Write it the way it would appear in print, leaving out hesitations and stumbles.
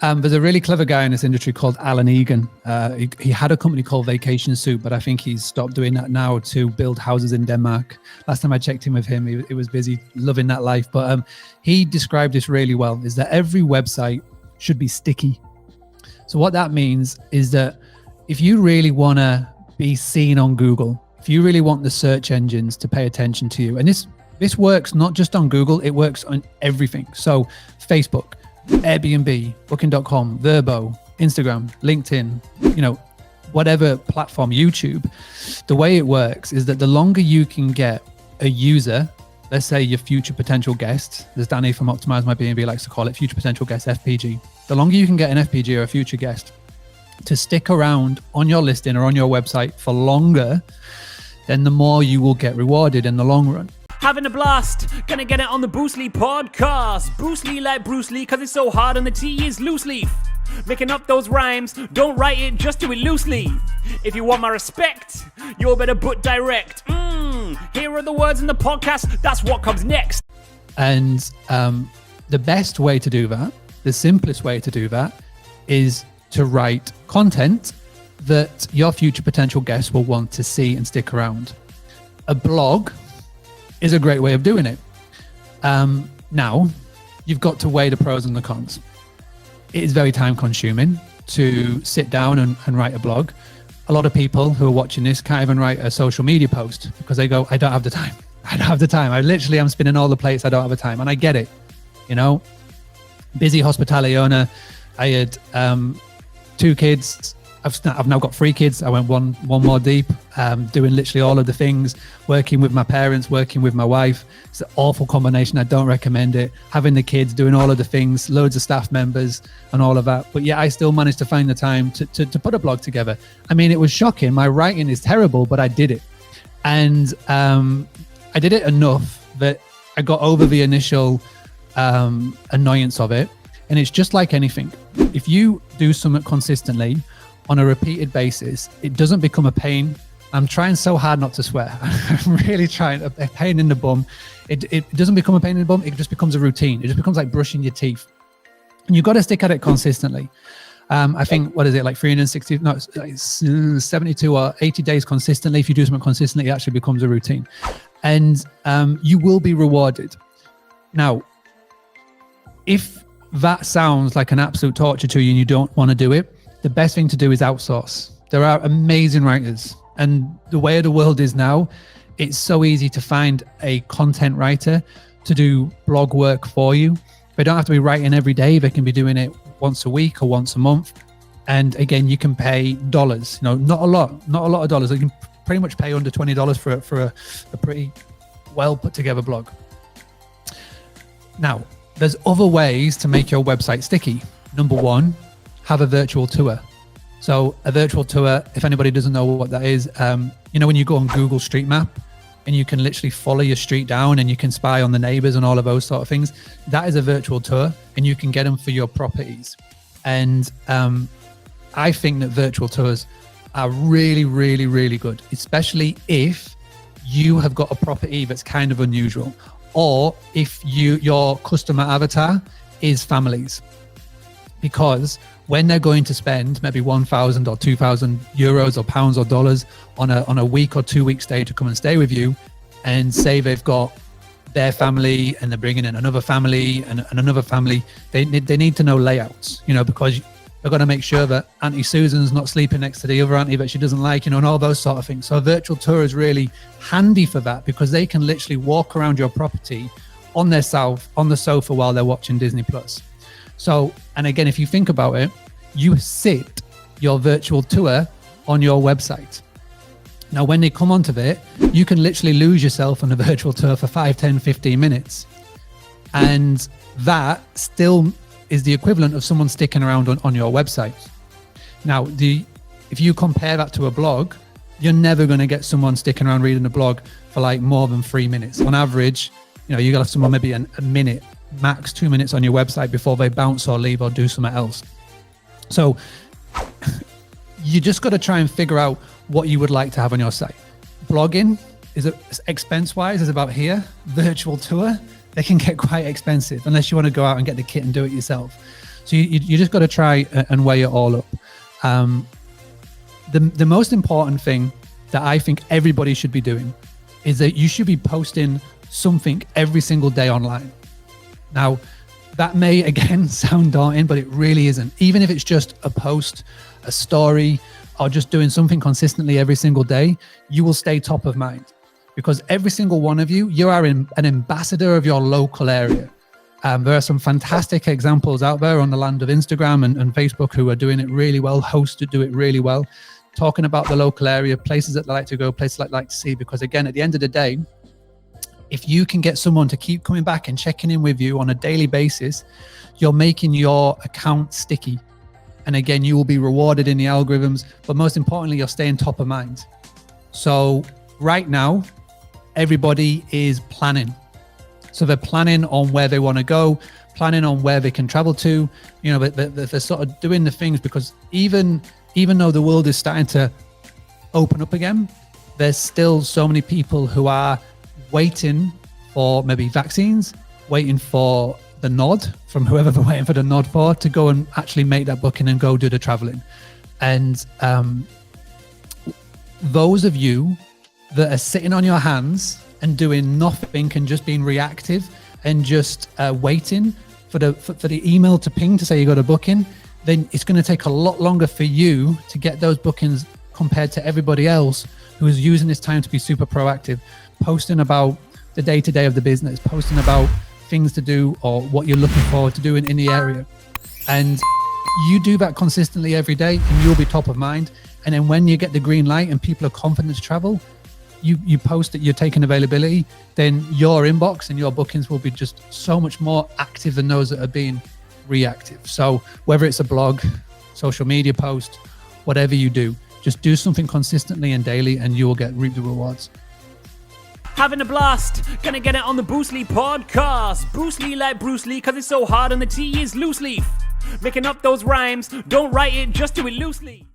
There's a really clever guy in this industry called Alan Egan. He had a company called Vacation Soup, but I think he's stopped doing that now to build houses in Denmark. Last time I checked in with him, he was busy loving that life. But he described this really well, is that every website should be sticky. So what that means is that if you really want to be seen on Google, if you really want the search engines to pay attention to you, and this works not just on Google, it works on everything. So Facebook, Airbnb, Booking.com, Vrbo, Instagram, LinkedIn, whatever platform, YouTube, the way it works is that the longer you can get a user, let's say your future potential guest, as Danny from Optimize My B&B likes to call it, future potential guest, FPG, the longer you can get an FPG or a future guest to stick around on your listing or on your website for longer, then the more you will get rewarded in the long run. Having a blast, gonna get it on the Bruce Lee podcast. Bruce Lee like Bruce Lee, cause it's so hard and the T is loose leaf. Making up those rhymes, don't write it, just do it loosely. If you want my respect, you better put direct. Here are the words in the podcast, that's what comes next. And the best way to do that, the simplest way to do that, is to write content that your future potential guests will want to see and stick around. A blog is a great way of doing it. Now, you've got to weigh the pros and the cons. It is very time consuming to sit down and write a blog. A lot of people who are watching this can't even write a social media post because they go, I don't have the time. I don't have the time. I literally am spinning all the plates. I don't have the time. And I get it, busy hospitality owner. I had 2 kids. I've now got 3 kids. I went one more deep, doing literally all of the things, working with my parents, working with my wife. It's an awful combination. I don't recommend it. Having the kids, doing all of the things, loads of staff members and all of that. But yeah, I still managed to find the time to put a blog together. I mean, it was shocking. My writing is terrible, but I did it. And I did it enough that I got over the initial annoyance of it. And it's just like anything. If you do something consistently, on a repeated basis, it doesn't become a pain. I'm trying so hard not to swear. I'm really trying. A pain in the bum. It doesn't become a pain in the bum. It just becomes a routine. It just becomes like brushing your teeth. And you've got to stick at it consistently. I think, what is it, like 360, no, it's like 72 or 80 days consistently. If you do something consistently, it actually becomes a routine. And you will be rewarded. Now, if that sounds like an absolute torture to you and you don't want to do it, the best thing to do is outsource. There are amazing writers, and the way the world is now, it's so easy to find a content writer to do blog work for you. They don't have to be writing every day. They can be doing it once a week or once a month. And again, you can pay dollars, not a lot of dollars. You can pretty much pay under $20 for a pretty well put together blog. Now, there's other ways to make your website sticky. Number 1, have a virtual tour. So a virtual tour, if anybody doesn't know what that is, when you go on Google Street Map and you can literally follow your street down and you can spy on the neighbors and all of those sort of things, that is a virtual tour, and you can get them for your properties. And I think that virtual tours are really, really, really good, especially if you have got a property that's kind of unusual, or if your customer avatar is families. Because when they're going to spend maybe 1,000 or 2,000 euros or pounds or dollars on a week or 2 week stay to come and stay with you, and say they've got their family and they're bringing in another family and another family, they need to know layouts, because they're going to make sure that Auntie Susan's not sleeping next to the other auntie that she doesn't like, and all those sort of things. So a virtual tour is really handy for that, because they can literally walk around your property on the sofa while they're watching Disney Plus. So, and again, if you think about it, you sit your virtual tour on your website. Now, when they come onto it, you can literally lose yourself on a virtual tour for 5, 10, 15 minutes. And that still is the equivalent of someone sticking around on your website. Now, if you compare that to a blog, you're never going to get someone sticking around reading a blog for like more than 3 minutes. On average, you got to have someone maybe a minute, max 2 minutes on your website before they bounce or leave or do something else. So you just got to try and figure out what you would like to have on your site. Blogging is expense-wise is about here. Virtual tour, they can get quite expensive unless you want to go out and get the kit and do it yourself. So you just got to try and weigh it all up. The most important thing that I think everybody should be doing is that you should be posting something every single day online. Now, that may again sound daunting, but it really isn't. Even if it's just a post, a story, or just doing something consistently every single day, you will stay top of mind, because every single one of you are an ambassador of your local area. There are some fantastic examples out there on the land of Instagram and Facebook who are doing it really well, hosts who do it really well, talking about the local area, places that they like to go, places that they like to see. Because again, at the end of the day, if you can get someone to keep coming back and checking in with you on a daily basis, you're making your account sticky. And again, you will be rewarded in the algorithms, but most importantly, you're staying top of mind. So right now, everybody is planning. So they're planning on where they want to go, planning on where they can travel to, you know, they're sort of doing the things, because even though the world is starting to open up again, there's still so many people who are waiting for maybe vaccines, waiting for the nod from whoever they're waiting for the nod for to go and actually make that booking and go do the traveling. And those of you that are sitting on your hands and doing nothing and just being reactive and just waiting for the email to ping to say you got a booking, then it's going to take a lot longer for you to get those bookings compared to everybody else who is using this time to be super proactive, posting about the day-to-day of the business, posting about things to do or what you're looking forward to doing in the area. And you do that consistently every day and you'll be top of mind. And then when you get the green light and people are confident to travel, you post that you're taking availability, then your inbox and your bookings will be just so much more active than those that are being reactive. So whether it's a blog, social media post, whatever you do, just do something consistently and daily and you will reap the rewards. Having a blast, gonna get it on the Boostly podcast. Bruce Lee like Bruce Lee, cause it's so hard and the T is loose leaf. Making up those rhymes, don't write it, just do it loosely.